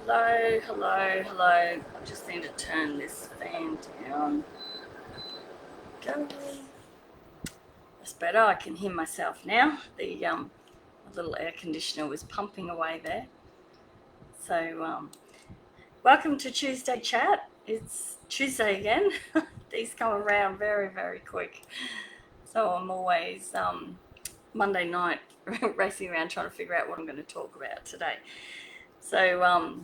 Hello, hello, hello. I just need to turn this fan down. Go. That's better. I can hear myself now. The little air conditioner was pumping away there. So, welcome to Tuesday chat. It's Tuesday again. These come around very, very quick. So I'm always Monday night racing around trying to figure out what I'm going to talk about today. So,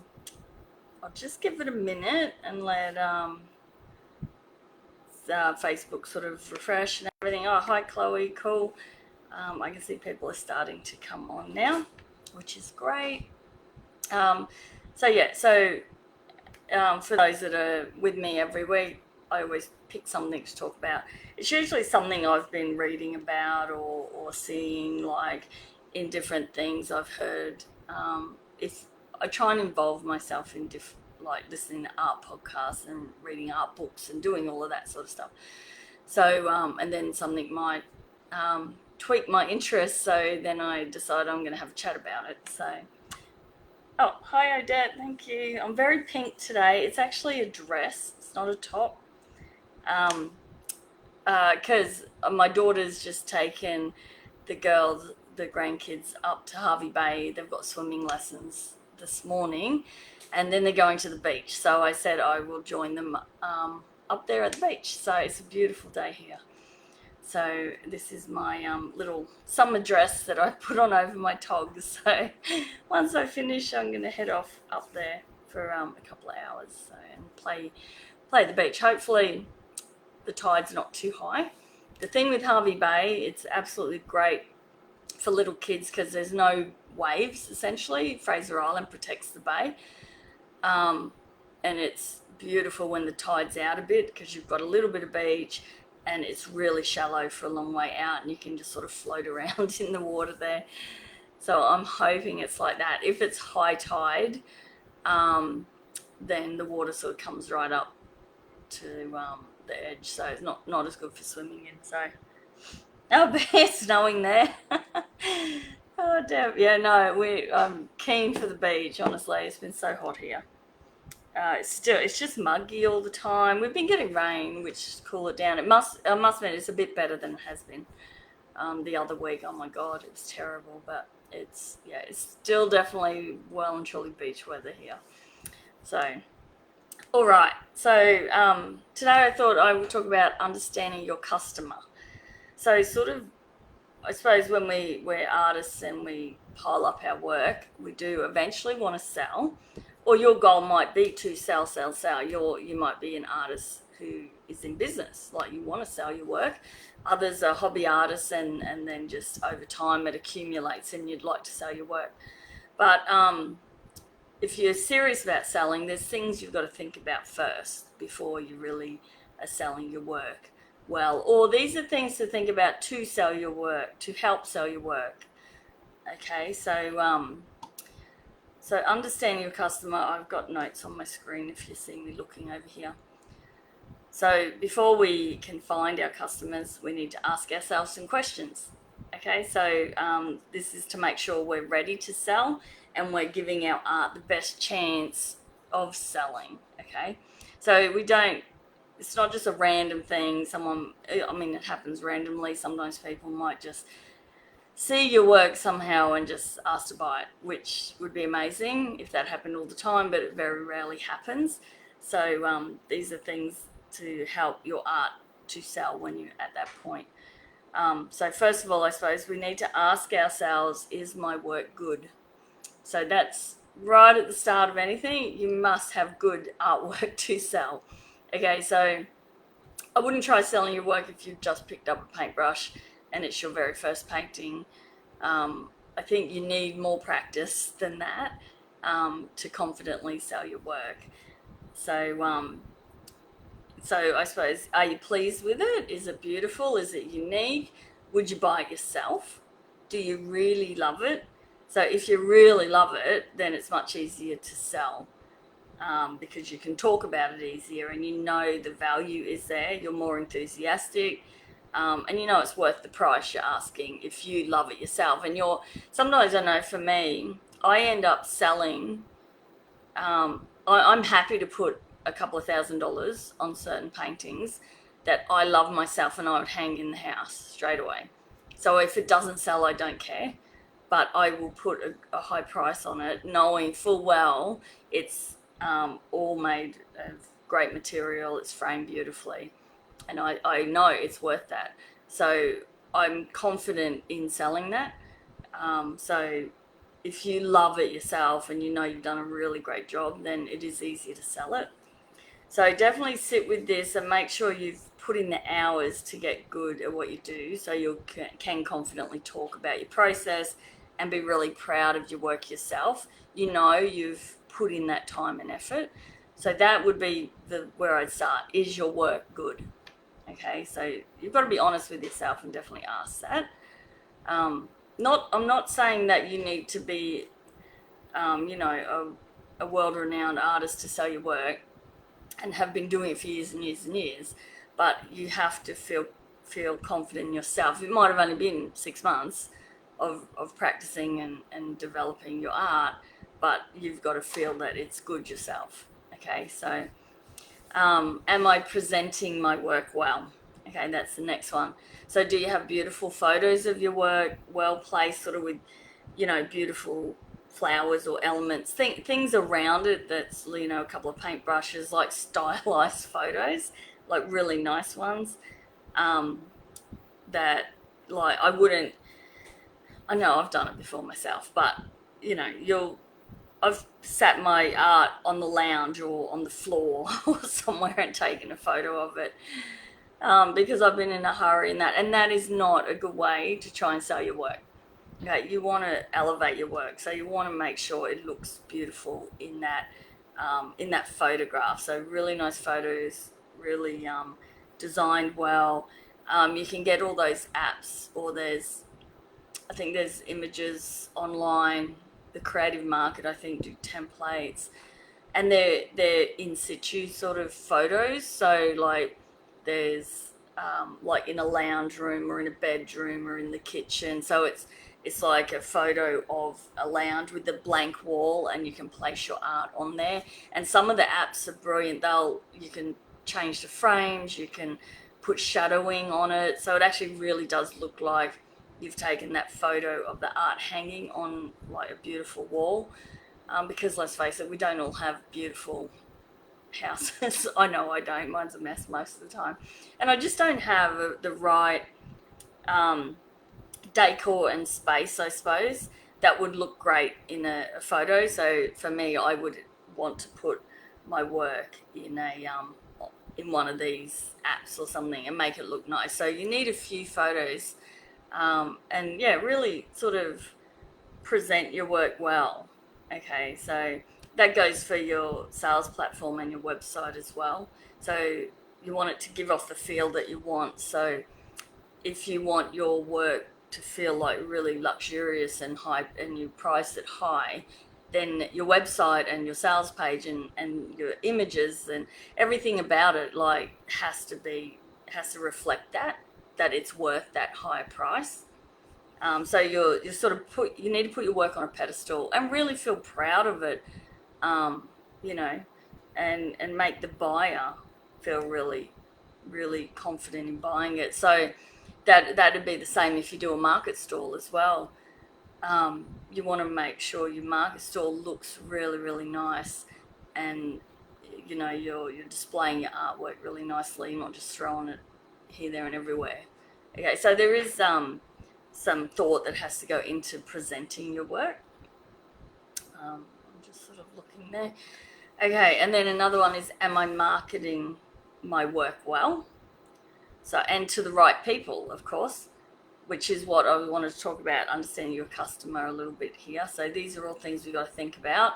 I'll just give it a minute and let Facebook sort of refresh and everything. Oh, hi Chloe, cool. I can see people are starting to come on now, which is great. Um, so for those that are with me every week, I always pick something to talk about. It's usually something I've been reading about or seeing like in different things I've heard. If I try and involve myself in like listening to art podcasts and reading art books and doing all of that sort of stuff. So, and then something might tweak my interest. So then I decide I'm going to have a chat about it. Oh, hi Odette, thank you. I'm very pink today. It's actually a dress, it's not a top. Um, because my daughter's just taken the grandkids up to Harvey Bay. They've got swimming lessons this morning, and then they're going to the beach. So I said I will join them up there at the beach. So it's a beautiful day here. So this is my little summer dress that I put on over my togs. So once I finish, I'm going to head off up there for a couple of hours and play the beach. Hopefully the tide's not too high. The thing with Harvey Bay, it's absolutely great for little kids because there's no waves essentially. Fraser Island protects the bay, and it's beautiful when the tide's out a bit because you've got a little bit of beach and it's really shallow for a long way out and you can just sort of float around in the water there. So I'm hoping it's like that. If it's high tide, then the water sort of comes right up to the edge, so it's not as good for swimming in. So, oh, but it's snowing there. Oh damn! Yeah, no, I'm keen for the beach. Honestly, it's been so hot here. It's just muggy all the time. We've been getting rain, which cool it down. I must admit it's a bit better than it has been the other week. Oh my god, it was terrible, but it's still definitely well and truly beach weather here. So all right. So today I thought I would talk about understanding your customer. So sort of, I suppose when we're artists and we pile up our work, we do eventually want to sell, or your goal might be to sell, sell, sell. You might be an artist who is in business, like you want to sell your work. Others are hobby artists, and then just over time it accumulates, and you'd like to sell your work. But if you're serious about selling, there's things you've got to think about first before you really are selling your work well. Or these are things to think about to sell your work, to help sell your work. Okay, so understanding your customer, I've got notes on my screen if you see me looking over here. So before we can find our customers, we need to ask ourselves some questions. Okay, so this is to make sure we're ready to sell and we're giving our art the best chance of selling. Okay, so it's not just a random thing. I mean, it happens randomly. Sometimes people might just see your work somehow and just ask to buy it, which would be amazing if that happened all the time, but it very rarely happens. So these are things to help your art to sell when you're at that point. So first of all, I suppose we need to ask ourselves, is my work good? So that's right at the start of anything. You must have good artwork to sell. Okay, so I wouldn't try selling your work if you've just picked up a paintbrush and it's your very first painting. I think you need more practice than that to confidently sell your work. So I suppose, are you pleased with it? Is it beautiful? Is it unique? Would you buy it yourself? Do you really love it? So if you really love it, then it's much easier to sell because you can talk about it easier and you know the value is there. You're more enthusiastic. And you know it's worth the price you're asking if you love it yourself. And sometimes I know for me, I end up selling I'm happy to put a couple of $1,000s on certain paintings that I love myself and I would hang in the house straight away. So if it doesn't sell, I don't care, but I will put a high price on it, knowing full well it's all made of great material, it's framed beautifully, and I know it's worth that. So I'm confident in selling that. So if you love it yourself and you know you've done a really great job, then it is easier to sell it. So definitely sit with this and make sure you've put in the hours to get good at what you do, so you can confidently talk about your process and be really proud of your work yourself. You know you've put in that time and effort. So that would be the where I'd start. Is your work good? Okay, so you've got to be honest with yourself and definitely ask that. I'm not saying that you need to be, a world-renowned artist to sell your work and have been doing it for years and years and years, but you have to feel confident in yourself. It might have only been 6 months of practicing and developing your art, but you've got to feel that it's good yourself. Okay, so am I presenting my work well? Okay, that's the next one. So do you have beautiful photos of your work, well placed, sort of with, beautiful flowers or elements, things around it that's, a couple of paintbrushes, like stylized photos, like really nice ones, that, like, I know I've done it before myself, but, I've sat my art on the lounge or on the floor or somewhere and taken a photo of it, because I've been in a hurry, and that is not a good way to try and sell your work. Okay, you want to elevate your work, so you want to make sure it looks beautiful in that photograph. So really nice photos, really designed well. You can get all those apps, or I think there's images online. The Creative Market, I think, do templates, and they're in situ sort of photos. So like there's like in a lounge room or in a bedroom or in the kitchen. So it's like a photo of a lounge with a blank wall, and you can place your art on there. And some of the apps are brilliant. You can change the frames, you can put shadowing on it, so it actually really does look like you've taken that photo of the art hanging on like a beautiful wall. Because let's face it, we don't all have beautiful houses. I know I don't. Mine's a mess most of the time, and I just don't have the right decor and space, I suppose, that would look great in a photo. So for me, I would want to put my work in one of these apps or something and make it look nice. So you need a few photos, and yeah, really sort of present your work well. Okay, so that goes for your sales platform and your website as well. So you want it to give off the feel that you want. So if you want your work to feel like really luxurious and high, and you price it high, then your website and your sales page and your images and everything about it like has to reflect that it's worth that high price. So you're sort of you need to put your work on a pedestal and really feel proud of it, um, you know, and make the buyer feel really, really confident in buying it. So that'd be the same if you do a market stall as well. You want to make sure your market stall looks really, really nice, and you're displaying your artwork really nicely. You're not just throwing it here, there, and everywhere. Okay, so there is some thought that has to go into presenting your work. I'm just sort of looking there. Okay, and then another one is, am I marketing my work well? So, and to the right people, of course, which is what I wanted to talk about, understanding your customer a little bit here. So these are all things we've got to think about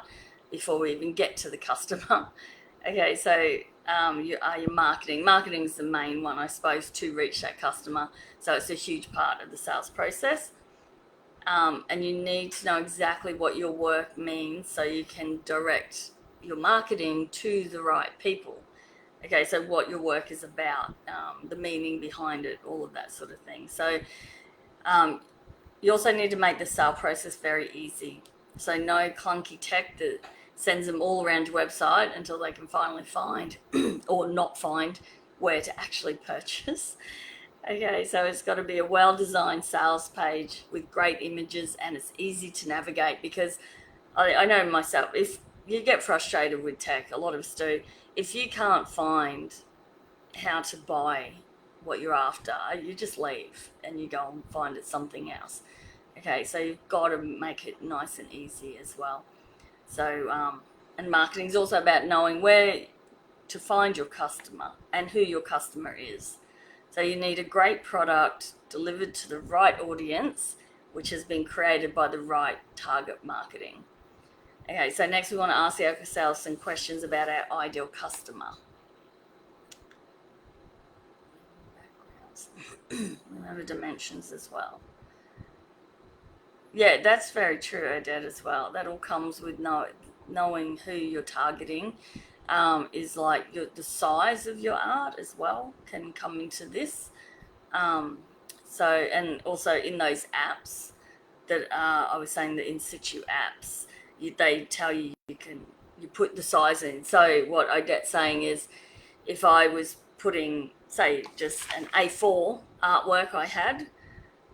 before we even get to the customer. Okay, so your marketing. Marketing is the main one, I suppose, to reach that customer. So it's a huge part of the sales process. And you need to know exactly what your work means so you can direct your marketing to the right people. Okay, so what your work is about, the meaning behind it, all of that sort of thing. So you also need to make the sale process very easy. So no clunky tech that sends them all around your website until they can finally find or not find where to actually purchase. Okay, so it's got to be a well-designed sales page with great images, and it's easy to navigate, because I know myself, if you get frustrated with tech, a lot of us do, if you can't find how to buy what you're after, you just leave and you go and find it something else. Okay, so you've got to make it nice and easy as well. So, and marketing is also about knowing where to find your customer and who your customer is. So you need a great product delivered to the right audience, which has been created by the right target marketing. Okay, so next we want to ask ourselves some questions about our ideal customer. Remember dimensions as well. Yeah, that's very true, Odette, as well. That all comes with knowing who you're targeting. Is like the size of your art as well can come into this. Um, so, and also in those apps that I was saying, the in situ apps, they tell you you put the size in. So what Odette's saying is, if I was putting, say, just an A4 artwork I had,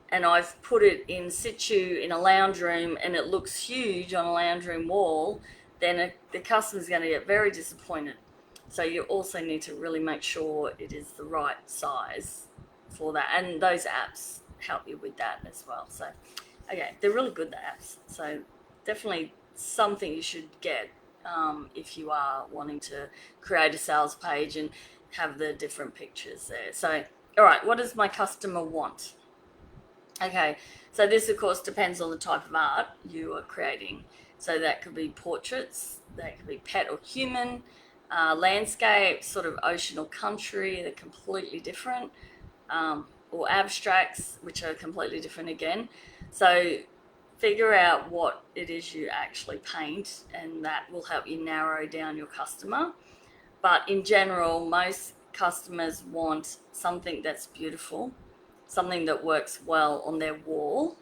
and I've put it in situ in a lounge room and it looks huge on a lounge room wall, then the customer's going to get very disappointed. So you also need to really make sure it is the right size for that. And those apps help you with that as well. So, okay, they're really good, the apps. So definitely something you should get if you are wanting to create a sales page and have the different pictures there. So, all right, what does my customer want? Okay, so this of course depends on the type of art you are creating. So that could be portraits, that could be pet or human, landscape, sort of ocean or country, they're completely different, or abstracts, which are completely different again. So figure out what it is you actually paint, and that will help you narrow down your customer. But in general, most customers want something that's beautiful, something that works well on their wall.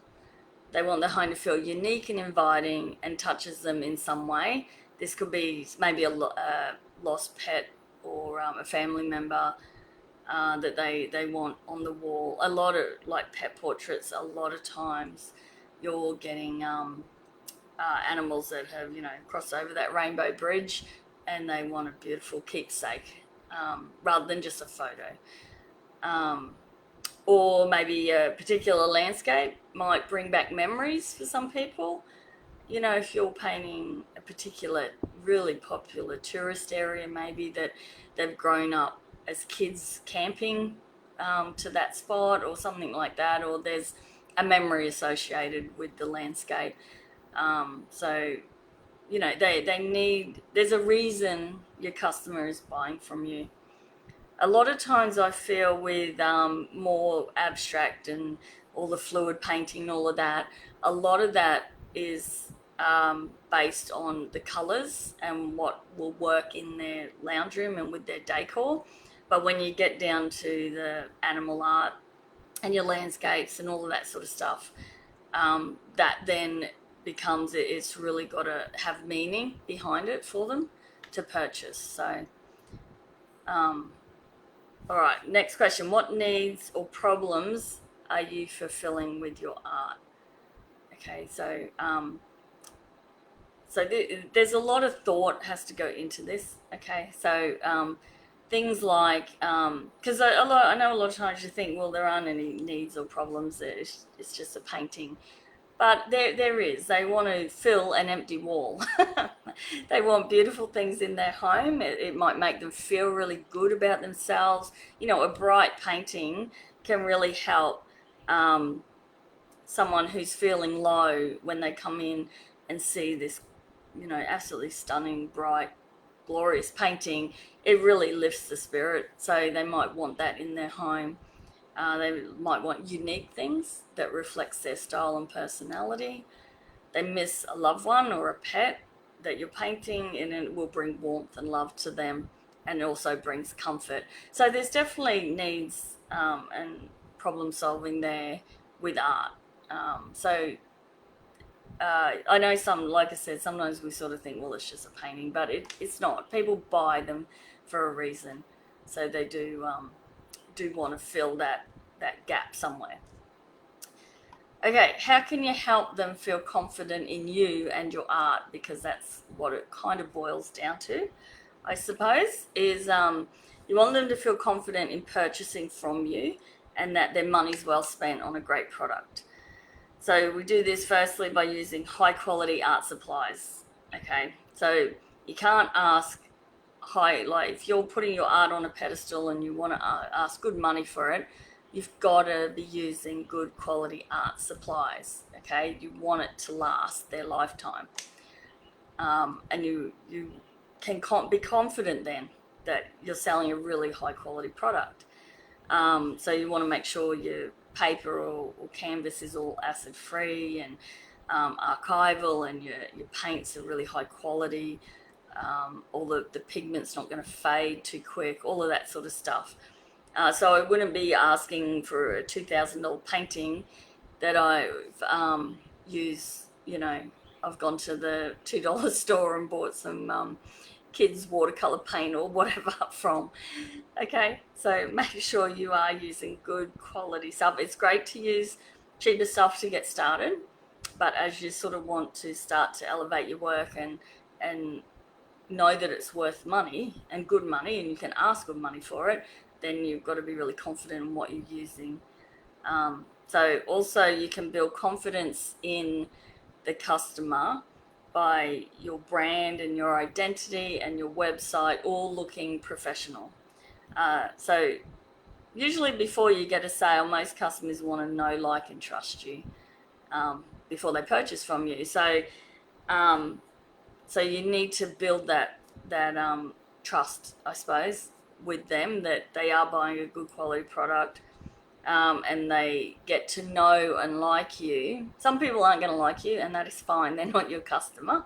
They want their home to feel unique and inviting and touches them in some way. This could be maybe a lost pet, or a family member that they want on the wall. A lot of, like pet portraits, a lot of times you're getting animals that have, crossed over that rainbow bridge, and they want a beautiful keepsake rather than just a photo. Or maybe a particular landscape might bring back memories for some people. If you're painting a particular really popular tourist area, maybe that they've grown up as kids camping to that spot or something like that, or there's a memory associated with the landscape. So, they need, there's a reason your customer is buying from you. A lot of times I feel with more abstract and all the fluid painting and all of that, a lot of that is based on the colours and what will work in their lounge room and with their decor. But when you get down to the animal art and your landscapes and all of that sort of stuff, that then becomes, it's really got to have meaning behind it for them to purchase. So, all right, next question. What needs or problems are you fulfilling with your art? Okay, so there's a lot of thought has to go into this. Okay, so things like, because I know a lot of times you think, well, there aren't any needs or problems. It's just a painting. But there is. They want to fill an empty wall. They want beautiful things in their home. It might make them feel really good about themselves. A bright painting can really help someone who's feeling low when they come in and see this, absolutely stunning, bright, glorious painting. It really lifts the spirit. So they might want that in their home. They might want unique things that reflects their style and personality. They miss a loved one or a pet that you're painting, and it will bring warmth and love to them, and it also brings comfort. So there's definitely needs and problem solving there with art. So I know some, like I said, sometimes we sort of think, well, it's just a painting, but it's not. People buy them for a reason, so they do want to fill that gap somewhere. Okay, how can you help them feel confident in you and your art? Because that's what it kind of boils down to, I suppose, is you want them to feel confident in purchasing from you and that their money's well spent on a great product. So we do this firstly by using high quality art supplies. Okay, so you can't ask like if you're putting your art on a pedestal and you want to ask good money for it, you've got to be using good quality art supplies. Okay, you want it to last their lifetime, and you can be confident then that you're selling a really high quality product. So you want to make sure your paper or canvas is all acid free and archival, and your paints are really high quality. All the pigment's not going to fade too quick, all of that sort of stuff. So I wouldn't be asking for a $2,000 painting that I've used, I've gone to the $2 store and bought some kids watercolor paint or whatever from. Okay, so make sure you are using good quality stuff. It's great to use cheaper stuff to get started, but as you sort of want to start to elevate your work and know that it's worth money and good money, and you can ask good money for it, then you've got to be really confident in what you're using. So also you can build confidence in the customer by your brand and your identity and your website all looking professional. So usually before you get a sale, most customers want to know, like, and trust you before they purchase from you. So you need to build that trust, I suppose, with them, that they are buying a good quality product, and they get to know and like you. Some people aren't going to like you, and that is fine. They're not your customer,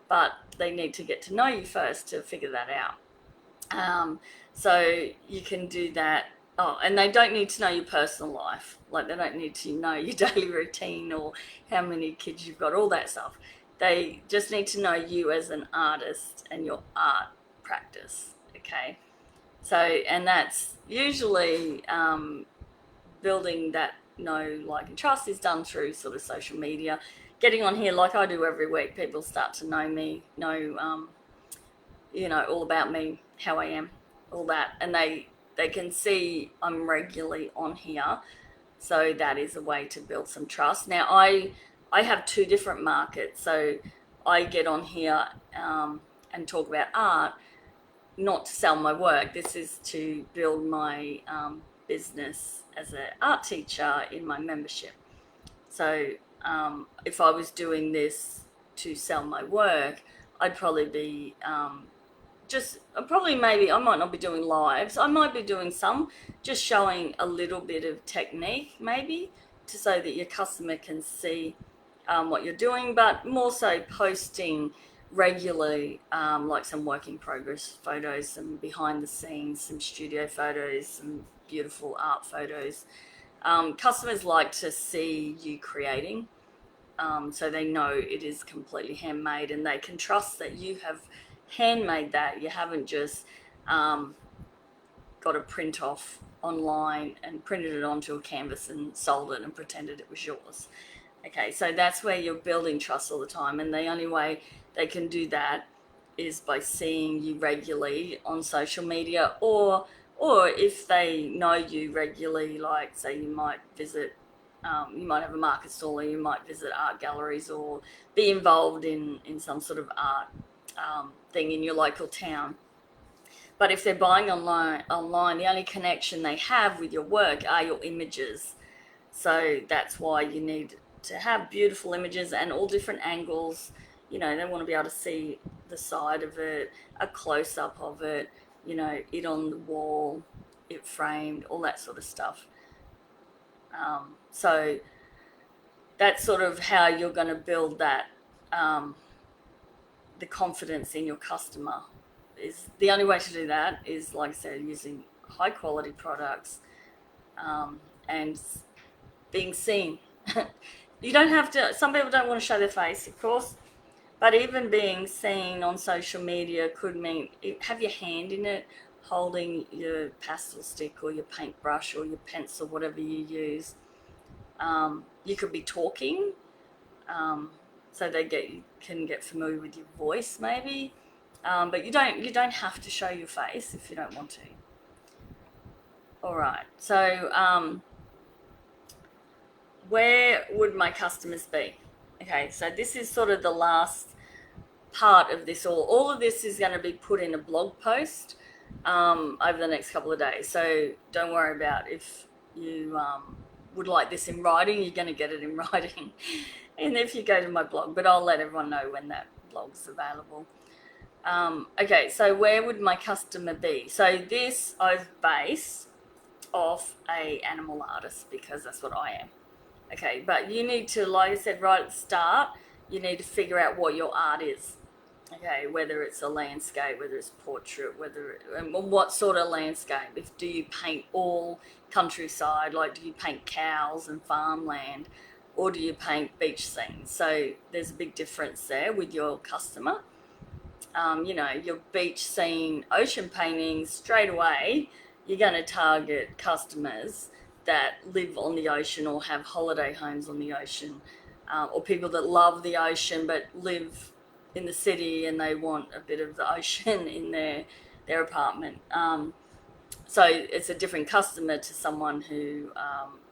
but they need to get to know you first to figure that out. So you can do that. Oh, and they don't need to know your personal life. Like, they don't need to know your daily routine or how many kids you've got, all that stuff. They just need to know you as an artist and your art practice. Okay. So, and that's usually building that know, like, and trust is done through sort of social media. Getting on here like I do every week, people start to know me, know all about me, how I am, all that, and they can see I'm regularly on here. So that is a way to build some trust. Now I have two different markets, so I get on here and talk about art, not to sell my work. This is to build my business as an art teacher in my membership. So if I was doing this to sell my work, I'd probably be maybe I might not be doing lives. I might be doing some, just showing a little bit of technique, maybe, so that your customer can see what you're doing, but more so posting regularly, like some work in progress photos, some behind the scenes, some studio photos, some beautiful art photos. Customers like to see you creating, so they know it is completely handmade, and they can trust that you have handmade that. You haven't just got a print off online and printed it onto a canvas and sold it and pretended it was yours. Okay, so that's where you're building trust all the time, and the only way they can do that is by seeing you regularly on social media, or if they know you regularly, like, say, you might visit, you might have a market stall, or you might visit art galleries, or be involved in some sort of art thing in your local town. But if they're buying online, the only connection they have with your work are your images. So that's why you need to have beautiful images and all different angles. They want to be able to see the side of it, a close-up of it, it on the wall, it framed, all that sort of stuff. So that's sort of how you're going to build that, the confidence in your customer. Is the only way to do that is, like I said, using high quality products, and being seen. You don't have to, some people don't want to show their face, of course, but even being seen on social media could mean have your hand in it, holding your pastel stick or your paintbrush or your pencil, whatever you use. You could be talking, um, so they can get familiar with your voice, maybe. But you don't have to show your face if you don't want to. All right. So where would my customers be? Okay. So this is sort of the last part of this. All of this is going to be put in a blog post over the next couple of days. So don't worry about if you would like this in writing. You're going to get it in writing, and if you go to my blog. But I'll let everyone know when that blog's available. Okay, so where would my customer be? So this I've based off a animal artist because that's what I am. Okay, but you need to, like I said right at the start, you need to figure out what your art is. Okay, whether it's a landscape, whether it's portrait, and what sort of landscape. If do you paint all countryside, like do you paint cows and farmland, or do you paint beach scenes? So there's a big difference there with your customer. Your beach scene, ocean paintings, straight away, you're going to target customers that live on the ocean or have holiday homes on the ocean, or people that love the ocean but live in the city and they want a bit of the ocean in their apartment. So it's a different customer to someone who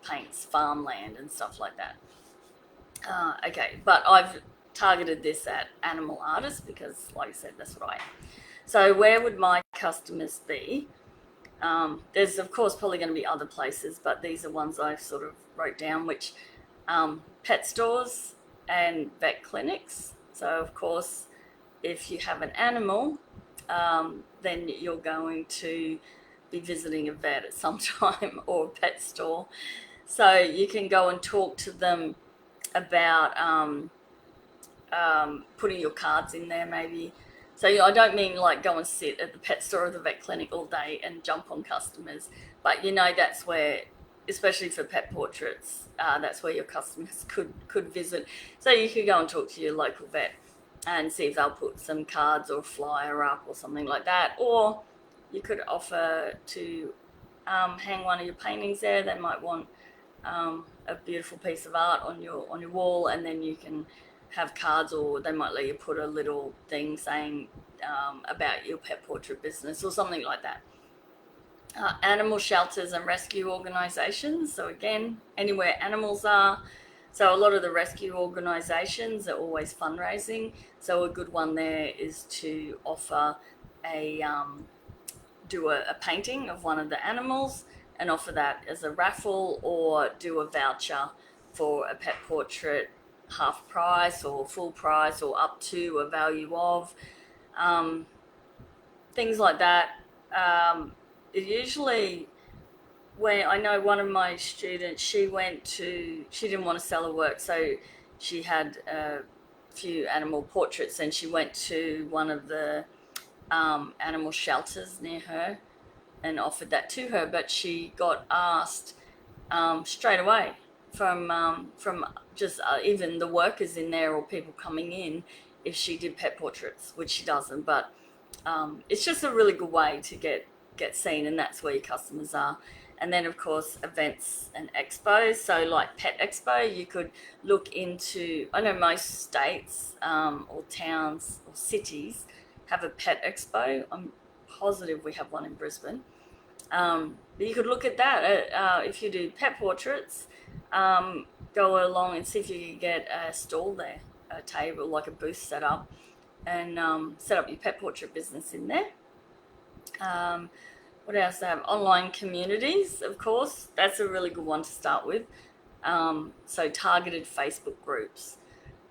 paints farmland and stuff like that. Okay, but I've targeted this at animal artists because, like I said, that's what I am. So where would my customers be? There's of course probably going to be other places, but these are ones I sort of wrote down, which pet stores and vet clinics. So of course, if you have an animal, then you're going to be visiting a vet at some time or a pet store. So you can go and talk to them about putting your cards in there, maybe. So I don't mean like go and sit at the pet store or the vet clinic all day and jump on customers, but that's where, especially for pet portraits, that's where your customers could visit. So you could go and talk to your local vet and see if they'll put some cards or flyer up or something like that, or you could offer to hang one of your paintings there. They might want a beautiful piece of art on your wall, and then you can have cards, or they might let you put a little thing saying about your pet portrait business or something like that. Animal shelters and rescue organisations. So again, anywhere animals are. So a lot of the rescue organisations are always fundraising. So a good one there is to offer do a painting of one of the animals and offer that as a raffle, or do a voucher for a pet portrait, half price or full price or up to a value of, things like that. It usually, when I know one of my students, she didn't want to sell her work, so she had a few animal portraits, and she went to one of the animal shelters near her and offered that to her, but she got asked straight away from just even the workers in there or people coming in if she did pet portraits, which she doesn't. But it's just a really good way to get seen, and that's where your customers are. And then of course events and expos. So like Pet Expo, you could look into. I know most states or towns or cities have a Pet Expo. I'm positive we have one in Brisbane. But you could look at that if you do pet portraits. Go along and see if you can get a stall there, a table, like a booth set up, and set up your pet portrait business in there. What else? They have online communities, of course. That's a really good one to start with. So targeted Facebook groups.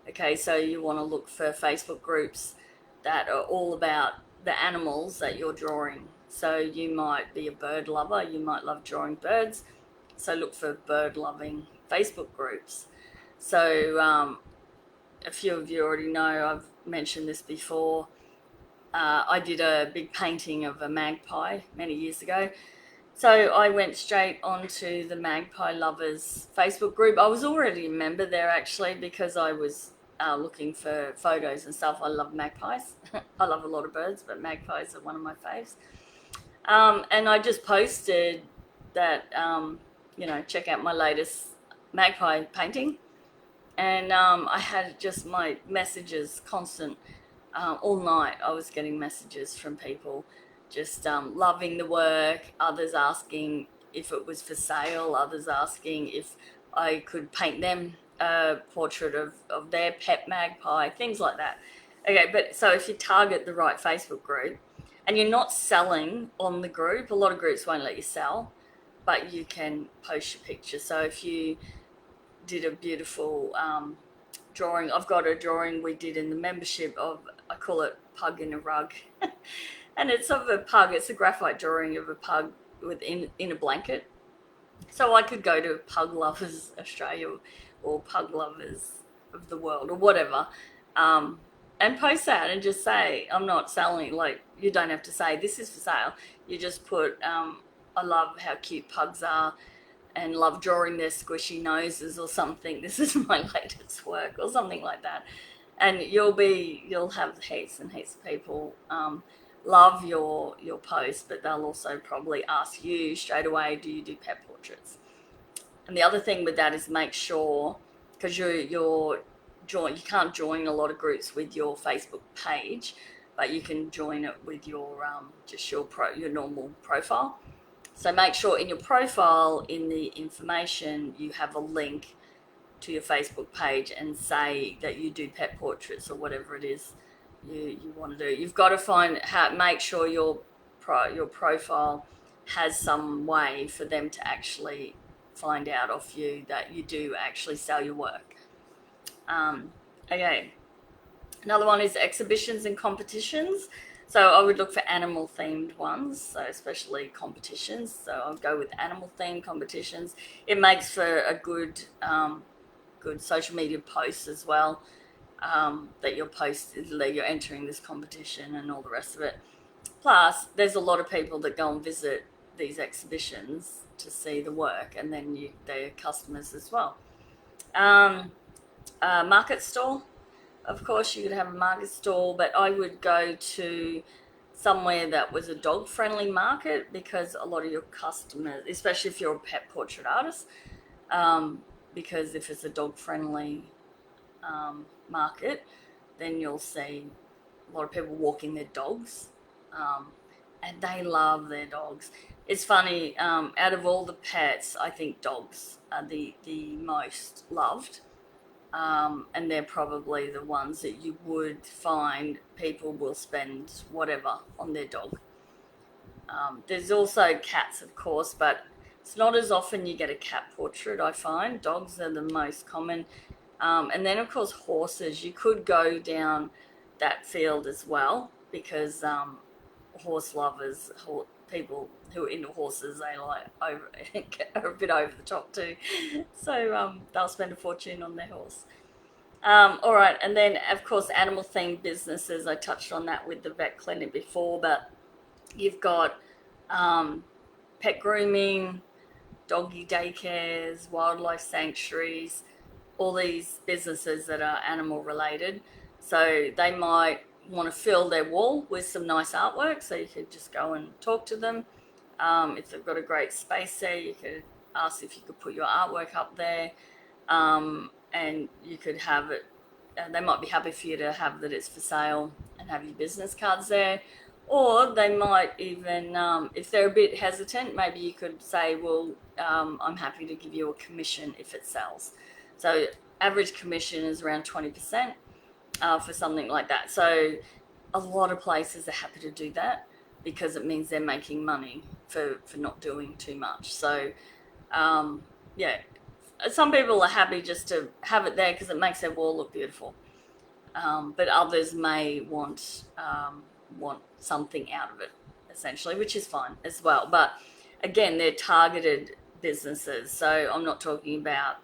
Okay, so you want to look for Facebook groups that are all about the animals that you're drawing. So you might be a bird lover, you might love drawing birds, so look for bird loving Facebook groups. So a few of you already know, I've mentioned this before. I did a big painting of a magpie many years ago. So I went straight onto the Magpie Lovers Facebook group. I was already a member there actually because I was looking for photos and stuff. I love magpies. I love a lot of birds, but magpies are one of my faves. And I just posted that, check out my latest magpie painting. And I had just my messages constant. All night I was getting messages from people just loving the work, others asking if it was for sale, others asking if I could paint them a portrait of their pet magpie, things like that. Okay, but so if you target the right Facebook group and you're not selling on the group, a lot of groups won't let you sell, but you can post your picture. So if you did a beautiful drawing. I've got a drawing we did in the membership of, I call it Pug in a Rug. And it's of a pug. It's a graphite drawing of a pug in a blanket. So I could go to Pug Lovers Australia or Pug Lovers of the World or whatever, and post that and just say, I'm not selling. Like, you don't have to say this is for sale. You just put, I love how cute pugs are and love drawing their squishy noses or something. This is my latest work or something like that. And you'll have heaps and heaps of people love your post, but they'll also probably ask you straight away, do you do pet portraits? And the other thing with that is make sure, because you can't join a lot of groups with your Facebook page, but you can join it with your just your normal profile. So make sure in your profile, in the information, you have a link to your Facebook page and say that you do pet portraits or whatever it is you want to do. You've got to make sure your profile has some way for them to actually find out of you that you do actually sell your work. Okay. Another one is exhibitions and competitions. So I would look for animal themed ones, so especially competitions. So I'll go with animal themed competitions. It makes for a good social media post as well, that you're entering this competition and all the rest of it. Plus, there's a lot of people that go and visit these exhibitions to see the work, and then they're customers as well. Market stall. Of course, you could have a market stall, but I would go to somewhere that was a dog-friendly market, because a lot of your customers, especially if you're a pet portrait artist, because if it's a dog-friendly market, then you'll see a lot of people walking their dogs, and they love their dogs. It's funny, out of all the pets, I think dogs are the most loved. And they're probably the ones that you would find people will spend whatever on their dog. There's also cats, of course, but it's not as often you get a cat portrait, I find. Dogs are the most common. And then, of course, horses. You could go down that field as well, because horse lovers, people who are into horses, they are a bit over the top too. So they'll spend a fortune on their horse. All right, and then of course animal themed businesses. I touched on that with the vet clinic before, but you've got pet grooming, doggy daycares, wildlife sanctuaries, all these businesses that are animal related. So they might want to fill their wall with some nice artwork, so you could just go and talk to them. If they've got a great space there, you could ask if you could put your artwork up there, and you could have it. They might be happy for you to have that it's for sale and have your business cards there. Or they might even, if they're a bit hesitant, maybe you could say, well, I'm happy to give you a commission if it sells. So average commission is around 20% for something like that. So a lot of places are happy to do that, because it means they're making money for not doing too much. So, yeah, some people are happy just to have it there because it makes their wall look beautiful. But others may want something out of it, essentially, which is fine as well. But again, they're targeted businesses. So I'm not talking about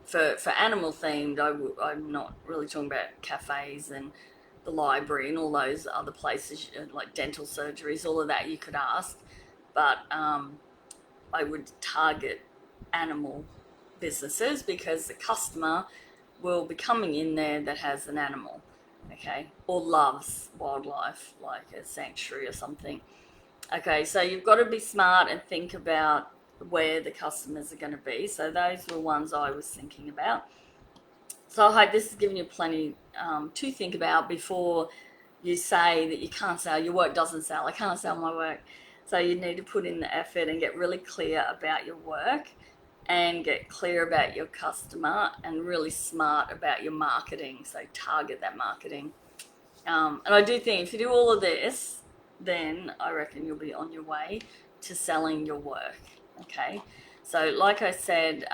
for animal themed. I'm not really talking about cafes and the library and all those other places, like dental surgeries, all of that you could ask. but I would target animal businesses because the customer will be coming in there that has an animal, okay, or loves wildlife, like a sanctuary or something. Okay, so you've got to be smart and think about where the customers are going to be. So those were ones I was thinking about. So I hope this has given you plenty to think about before you say that you can't sell, your work doesn't sell, I can't sell my work. So you need to put in the effort and get really clear about your work and get clear about your customer and really smart about your marketing. So target that marketing. And I do think if you do all of this, then I reckon you'll be on your way to selling your work. Okay. So, like I said,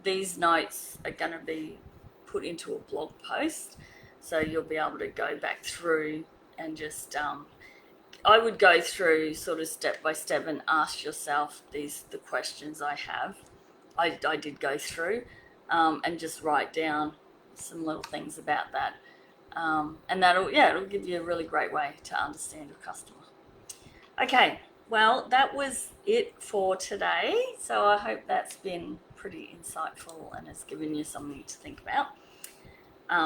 these notes are going to be put into a blog post. So you'll be able to go back through and just, I would go through sort of step by step and ask yourself the questions I have. I did go through and just write down some little things about that. And it'll give you a really great way to understand your customer. Okay, well, that was it for today. So I hope that's been pretty insightful and has given you something to think about.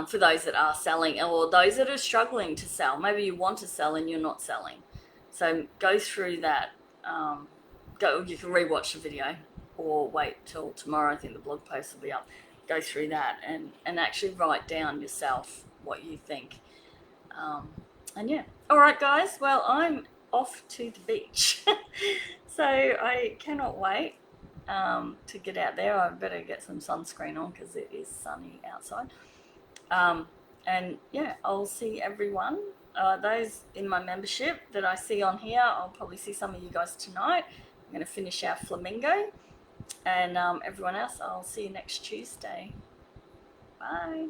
For those that are selling or those that are struggling to sell, maybe you want to sell and you're not selling. So go through that. You can rewatch the video or wait till tomorrow. I think the blog post will be up. Go through that and actually write down yourself what you think. And yeah. All right, guys. Well, I'm off to the beach. So I cannot wait to get out there. I better get some sunscreen on because it is sunny outside. And yeah, I'll see everyone. Those in my membership that I see on here, I'll probably see some of you guys tonight. I'm going to finish our flamingo. And everyone else, I'll see you next Tuesday. Bye.